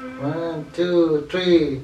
One, two, three.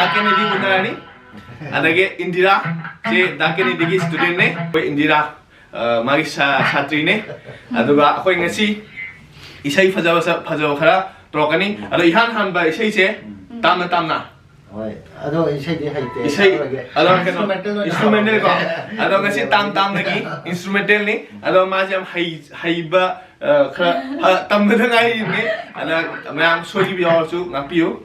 Kanady bunani adage Indira je Kanady gi student ne koi Indira magi satri ne aduga akoi ngasi isai fajawa khara trokani ado ihan han ba isai je tamna Oi, ado isai di haite. Isai ado instrumental ko ado ngasi tam lagi instrumental ni ado ma jam haiba khara tamda ngai ne ada mayam soji bi also ngapiu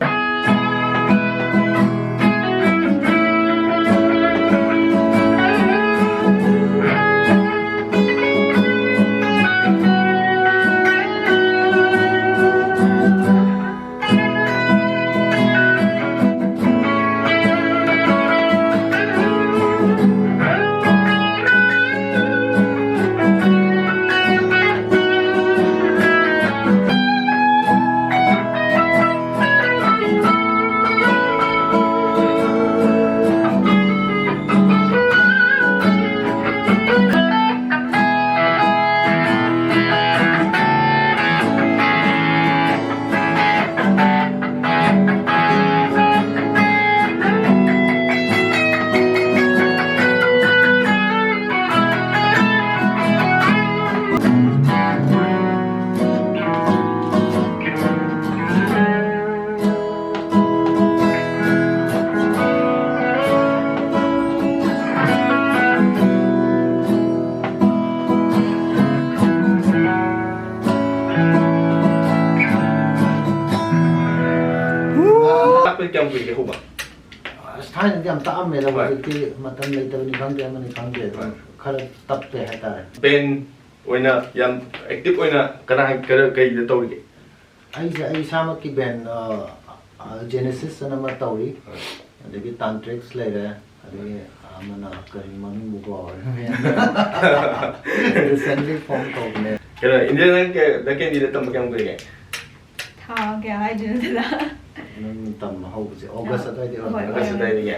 Jam kui ke huba. Style jam tam me la ki matam le to ni khang man khang de khar tap te hata. Ben oina yam active oina kana kai de to ri. Ai sama ki ben Genesis na ma tawri. Adagi tantrics le re. Adagi amana kari mami bu go. Recently form to ne. Kera Indira ke da ke ni de tam kyam kui ke. Tha ke ai de la. Nang tam hau je August adai de. August dai ni ke.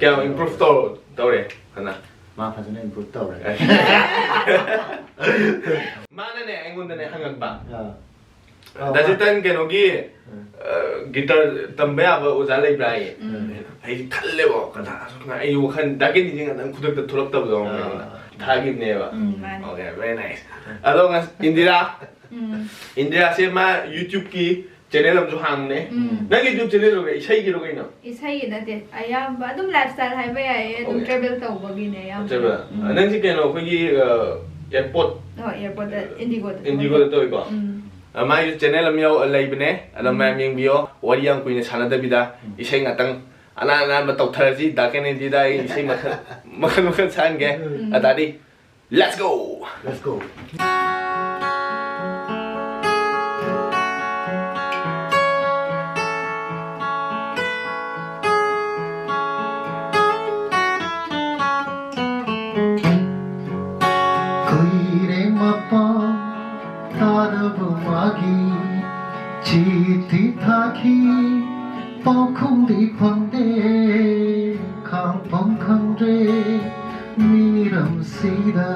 Kya improve to re kana. Ma pha jane improve to re. Mana ne engun ne hangak ba. Ya. Dajitan ke nogi guitar tambe aba uzalai brai. Ai thalle bo kana ai yo khan da ke ni jing an khudak ta thulak ta bo thagi ne ba. Okay, very nice. Ado Indira. Indira se ma YouTube ki channel am ju hang ne na gi youtube channel ro isai gi ro kai no isai na te ayam ba dum lifestyle hai ba ai dum travel tau ba gi ne ayam chaba nang si keno khoi gi airport airport indigo to ko mai channel am yau lai bne ala ma ming bio wari yang kuine sana da bida isai ngatang ana ma tau thar ji da ken di da isai makhan san ge adadi let's go Let's go. Koire mapa tarabu magi chiti thaki pokung di phangde khang pong khang re miram sida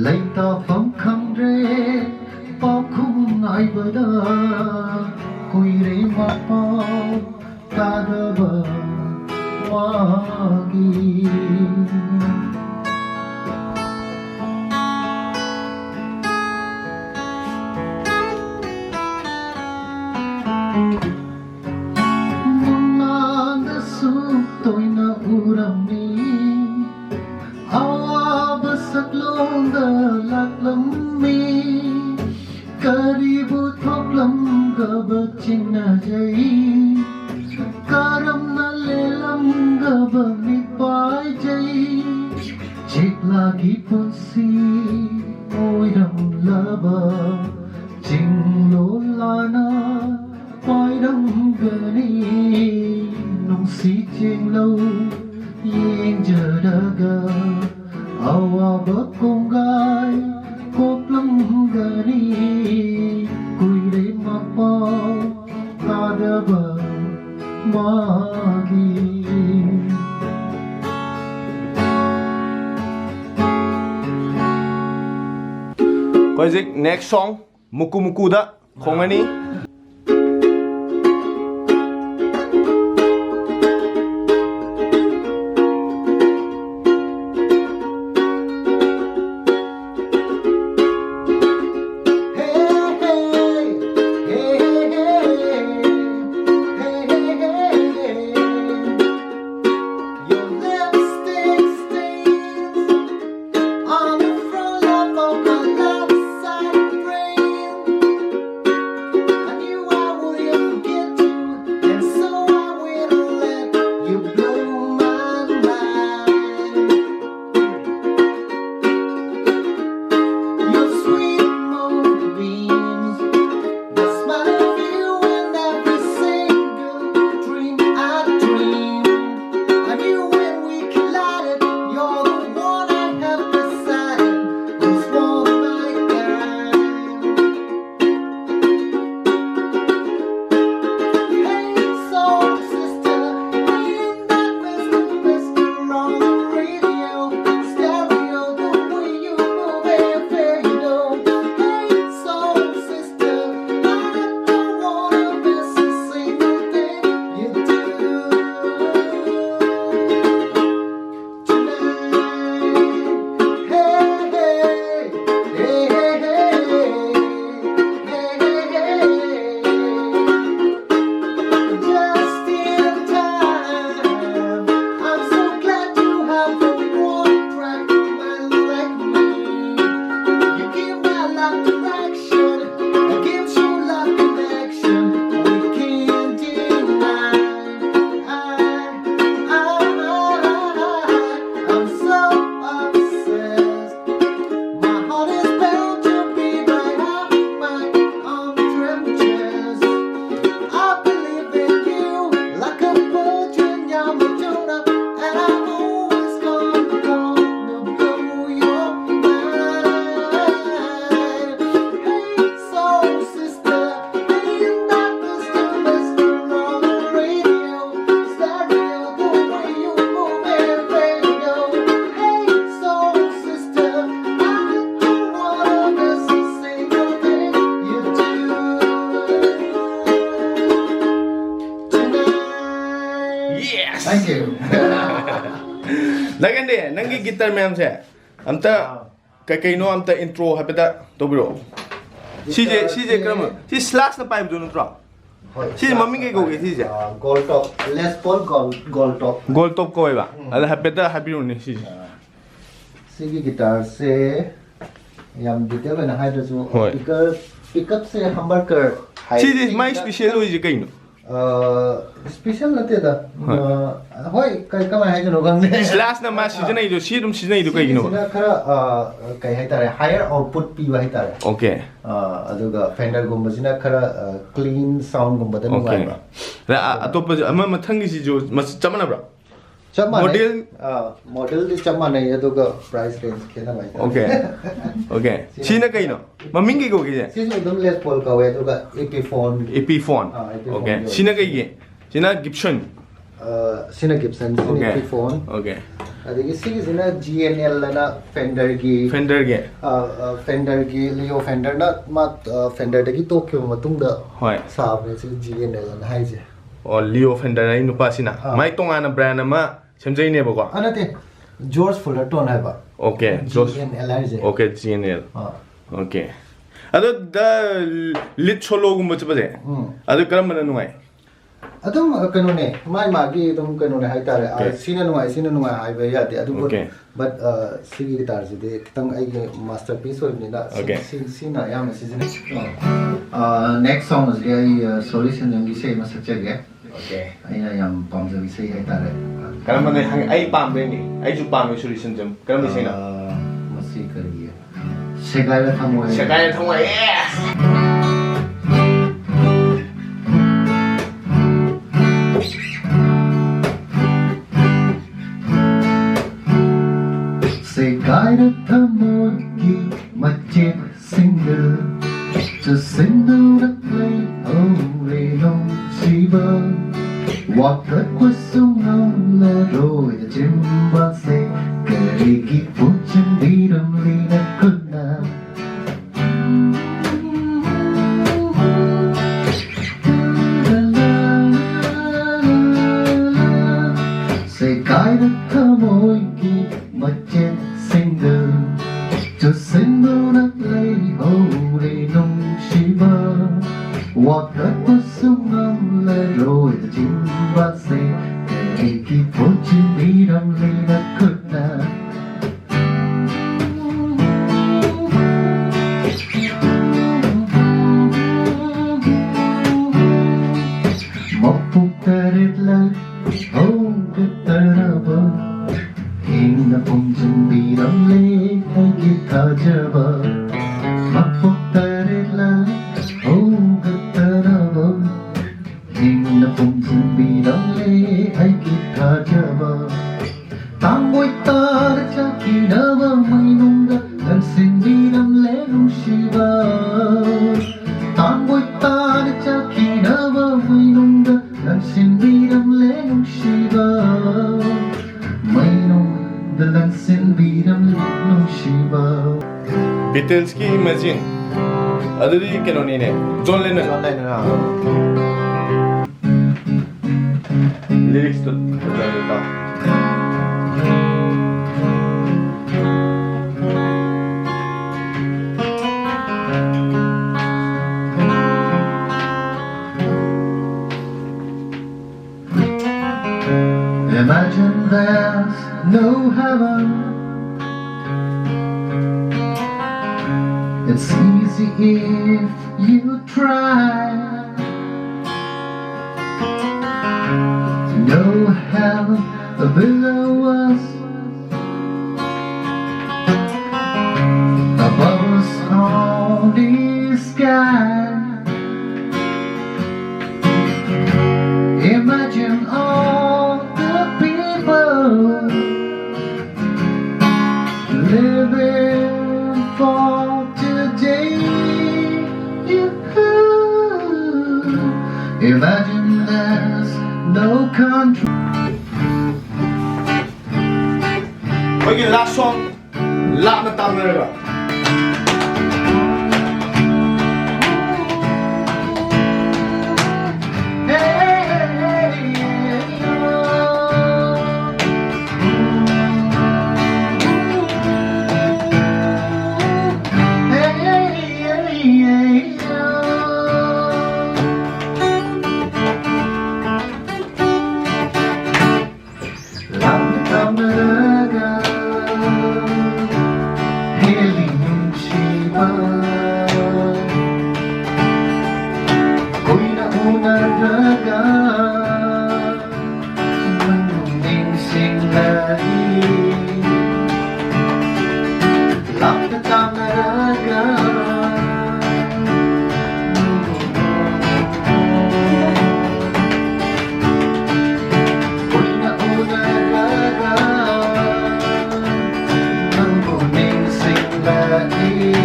laita pong khang re pokung ai bada koire mapa tarabu magi Munganda sutoy na uram ni Awa basak londa laklam mi Karibu thoklam gabachin na jai Karam na lelam gabami pai jai Chik lagi ponsi oiram laba Jinglo lana Pairang gani nung si ching lâu yên giờ daga awa bak kong gai kop lam gani kui re mapao kada ba magi Kozik next song muku muku da khongani Thank you. Lagan deh, nangi gitar memang saya. Amta kayak no amta intro habis dah, tu bro. Si je kerana si slash na pipe dulu terang. ꯁꯤ ꯃꯃꯤꯡ ꯀꯩ ꯀꯧꯒꯦ ꯁꯤꯁꯦ gold top Les Paul gold top gold top ꯀꯧꯋꯦꯕ ꯑꯗ ꯍꯥꯏꯐꯦꯠꯇ ꯍꯥꯏꯕꯤꯔꯨꯅꯦ ꯁꯤꯁꯦ ꯁꯤꯒꯤ ꯒꯤꯇꯥꯔꯁꯦ ꯌꯥꯝ ꯗꯤꯇꯦꯜ ꯑꯣꯏꯅ ꯍꯥꯏꯗ꯭ꯔꯁꯨ ꯍꯣꯏ. ꯄꯤꯀꯞꯁꯦ ꯍꯝꯕꯔꯀꯔ ꯁꯤꯁꯦ ꯃꯥꯏ ꯁ꯭ꯄꯤꯁꯦꯜ ꯑꯣꯏꯁꯦ ꯀꯩꯅꯣ ꯁ꯭ꯄꯤꯁꯦꯜ ꯅꯠꯇꯦꯗ ꯍꯣꯏ ꯀꯃꯥꯏꯅ ꯍꯥꯏꯗꯣꯏꯅꯣ ꯈꯪꯗꯦ ꯁ꯭ꯂꯥꯁꯅ ꯃꯥ ꯁꯤꯖꯤꯟꯅꯩꯗꯣ ꯁꯤ ꯑꯗꯨꯝ ꯁꯤꯖꯤꯟꯅꯩꯗꯣ ꯀꯩꯒꯤꯅꯣ ꯁꯤꯅ ꯈꯔ ꯀꯩ ꯍꯥꯏꯇꯥꯔꯦ ꯍꯥꯏꯌꯔ ꯑꯥꯎꯠꯄꯨꯠ ꯄꯤꯕ ꯍꯥꯏꯇꯥꯔꯦ ꯑꯣꯀꯦ ꯑꯗꯨꯒ ꯐꯦꯟꯗꯔꯒꯨꯝꯕꯁꯤꯅ ꯈꯔ ꯀ꯭ꯂꯤꯟ ꯁꯥꯎꯟꯒꯨꯝꯕꯗ ꯑꯣꯀꯦ ꯅꯨꯡꯉꯥꯏꯕ ꯑꯇꯣꯞꯄ ꯑꯃ ꯃꯊꯪꯒꯤꯁꯤꯁꯨ ꯆꯞ ꯃꯥꯟꯅꯕ꯭ꯔꯥ ꯆꯞ ꯃꯥꯟꯅꯩ ꯃꯣꯗꯦꯜ ꯃꯣꯗꯦꯜꯗꯤ ꯆꯞ ꯃꯥꯟꯅꯩ ꯑꯗꯨꯒ ꯄ꯭ꯔꯥꯏꯁ ꯔꯦꯟꯖ ꯈꯦꯠꯅꯕ ꯍꯥꯏꯇꯥꯔꯦ ꯑꯣꯀꯦ ꯑꯣꯀꯦ ꯁꯤꯅ ꯀꯩꯅꯣ ꯃꯃꯤꯡ ꯀꯩ ꯀꯧꯒꯦ ꯁꯤꯁꯨ ꯑꯗꯨꯝ Les Paul ꯀꯧꯋꯦ ꯑꯗꯨꯒ Epiphone Epiphone Epiphone ꯑꯣꯀꯦ ꯌꯣꯜꯂꯦ. ꯁꯤꯅ ꯀꯩꯒꯤ ꯁꯤꯅ Gibson ꯁꯤꯅ ꯒꯤꯞꯁꯟ ꯁꯤꯅ ꯑꯣꯀꯦ Epiphone ꯑꯣꯀꯦ ꯑꯗꯒꯤ ꯁꯤꯒꯤꯁꯤꯅ GNL ꯑꯅ ꯐꯦꯟꯗꯔꯒꯤ ꯐꯦꯟꯗꯔꯒꯤ ꯐꯦꯟꯗꯔꯒꯤ ꯂꯤꯑꯣ ꯐꯦꯟꯗꯔꯅ ꯃꯥ ꯐꯦꯟꯗꯔꯗꯒꯤ ꯇꯣꯛꯈꯤꯕ ꯃꯇꯨꯡꯗ ꯍꯣꯏ ꯁꯥꯕꯅꯦ ꯁꯤ GNL ꯑꯅ ꯍꯥꯏꯁꯦ ꯑꯣ ꯂꯤꯑꯣ ꯐꯦꯟꯗꯔ ꯑꯩ ꯅꯨꯄꯥꯁꯤꯅ ꯃꯥꯏ ꯇꯣꯉꯥꯟꯅ ꯕ꯭ꯔꯥꯟ ꯑꯃ ꯁꯦꯝꯖꯩꯅꯦꯕꯀꯣ ꯅꯠꯇꯦ George Fullerton ꯍꯥꯏꯕ ꯑꯣꯀꯦ GNL ꯍꯥꯏꯁꯦ ꯑꯣꯀꯦ GNL ꯑꯣꯀꯦ ꯑꯗꯣ ꯗ ꯂꯤꯠ ꯁꯣꯂꯣꯒꯨꯝꯕ ꯆꯠꯄꯁꯦ ꯑꯗꯨ ꯀꯔꯝꯕꯅ ꯅꯨꯡꯉꯥꯏ ꯑꯗꯨꯝ ꯀꯩꯅꯣꯅꯦ ꯃꯥꯒꯤ ꯑꯗꯨꯝ ꯀꯩꯅꯣꯅꯦ ꯍꯥꯏꯇꯥꯔꯦ ꯁꯤꯅ ꯅꯨꯡꯉꯥꯏ ꯍꯥꯏꯕ ꯌꯥꯗꯦ ꯑꯗꯨꯕꯨ ꯕꯠ ꯁꯤꯒꯤ ꯒꯤꯇꯥꯔꯁꯤꯗꯤ ꯈꯤꯇꯪ ꯑꯩꯒꯤ ꯃꯥꯁꯇꯔ ꯄꯤꯁ ꯑꯣꯏꯕꯅꯤꯅ ꯁꯤꯅ ꯑꯌꯥꯝꯕ ꯁꯤꯖꯤꯟꯅꯩ ꯅꯦꯛꯁ ꯁꯣꯡ ꯑꯁꯤꯗꯤ ꯑꯩ ꯁꯣꯔꯤ ꯁꯦꯟꯖꯝꯒꯤ ꯏꯁꯩ ꯑꯃ ꯁꯛꯆꯒꯦ ꯑꯩꯅ ꯌꯥꯝ ꯄꯥꯝꯖꯕ ꯏꯁꯩ ꯍꯥꯏꯇꯥꯔꯦ ꯀꯔꯝꯕꯅ ꯑꯩ ꯄꯥꯝꯕꯩꯅꯤ ꯑꯩꯁꯨ ꯄꯥꯝꯃꯦ ꯁꯨꯔꯤ ꯁꯟꯖꯝ ꯀꯔꯝꯕ ꯏꯁꯩꯅꯣ ꯃꯁꯤ ꯀꯔꯤ ꯁꯦꯒꯥꯏꯔ ꯊꯝꯃꯣꯏ ꯁꯦꯒꯥꯏꯔ ꯊꯝꯃꯣꯏ Segayra thamoyki machet single to sindura play ore no shiva wakat kusungam la roy jimba se karegi puchan viram lina kunna Segayra thamoyki machet single to sindura play ore no shiva wakat kusungam la roy jimba se karegi puchan viram lina kunna Mapukaritla Hogataraba Inna Punjan Biram Le Gitajava Mapukaritla Hogataraba Inna Punjan Biram Le Gitajava Tangoy tar chakinava mainunga Lansin Biram Le Shiva Tangoy tar chakinava mainunga Lansin Biram Le Shiva Mainunga Lansin Biram Le Shiva 비틀스키 이매진 아들이 캐논이네 존 레넌 리릭스도 잘했다 Imagine there's no heaven. It's easy if you try. No hell below us, above us on the sky. Imagine all the people living for today. Imagine there's no country. 거기 last song 락나 땅내려가 unaraga Manunging singlay Lapit ang naraga Uy na unaraga Manunging singlay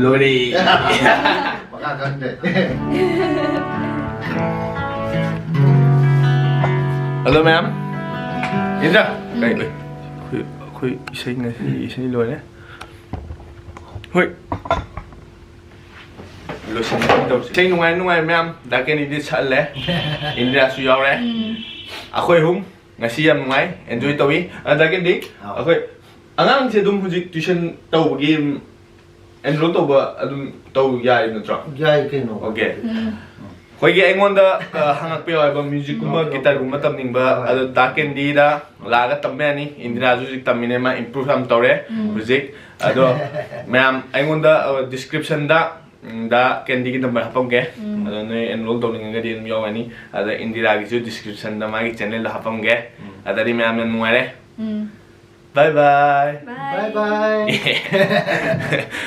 Lodi. Makakanda. Hello, ma'am. Indra. Kay, koy isay nga isay lo ne. Hoy. Lo sin daw. Say nungay ma'am. Dakin idi challe. Indra su yaw re. Akoy hum ngasi yam nungay. Enjoy tawi. Dakin di. Akoy angang se dum hujik tuition taw game enroll to ba adum taw yai nutro. Yai kino. Okay. Hoy gi aingonda hangak pe ba music kuma guitar kuma tamning ba adu daken di da laga tamme ani Indira music tamine ma improve am tore music ado ma'am aingonda description da candy ki number hapong ke ado ne enroll to ning ngadi yo ani ada Indira gi description da ma gi channel da hapong ke ada di ma'am nan muare bye bye Bye. Bye bye.